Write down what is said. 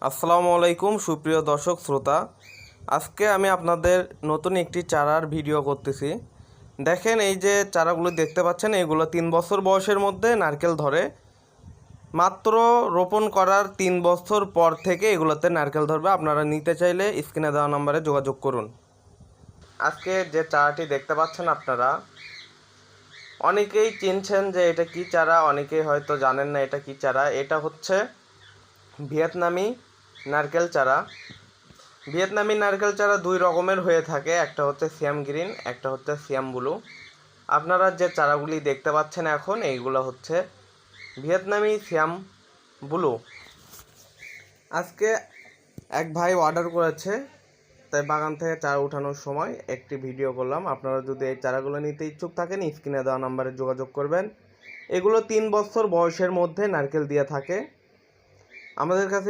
আসসালামু আলাইকুম সুপ্রিয় দর্শক শ্রোতা। আজকে আমি আপনাদের নতুন একটি চারার ভিডিও করতেছি। দেখেন, এই যে চারাগুলো দেখতে পাচ্ছেন, এগুলো 3 বছর বয়সের মধ্যে নারকেল ধরে। মাত্র রোপণ করার 3 বছর পর থেকে এগুলোতে নারকেল ধরবে। আপনারা নিতে চাইলে স্ক্রিনে দেওয়া নম্বরে যোগাযোগ করুন। আজকে যে চারাটি দেখতে পাচ্ছেন আপনারা, অনেকেই চিনছেন যে এটা কি চারা, অনেকেই হয়তো জানেন না এটা কি চারা। এটা হচ্ছে ভিয়েতনামি নারকেল চারা। ভিয়েতনামি নারকেল চারা দুই রকমের হয়ে থাকে, একটা হচ্ছে সিয়াম গ্রিন, একটা হচ্ছে সিয়াম ব্লু। আপনারা যে চারাগুলি দেখতে পাচ্ছেন এখন, এইগুলো হচ্ছে ভিয়েতনামি সিয়াম ব্লু। আজকে এক ভাই অর্ডার করেছে, তাই বাগান থেকে চারা উঠানোর সময় একটি ভিডিও করলাম। আপনারা যদি এই চারাগুলো নিতে ইচ্ছুক থাকেন, স্ক্রিনে দেওয়া নাম্বারে যোগাযোগ করবেন। এগুলো 3 বছর বয়সের মধ্যে নারকেল দিয়ে থাকে। আমাদের কাছে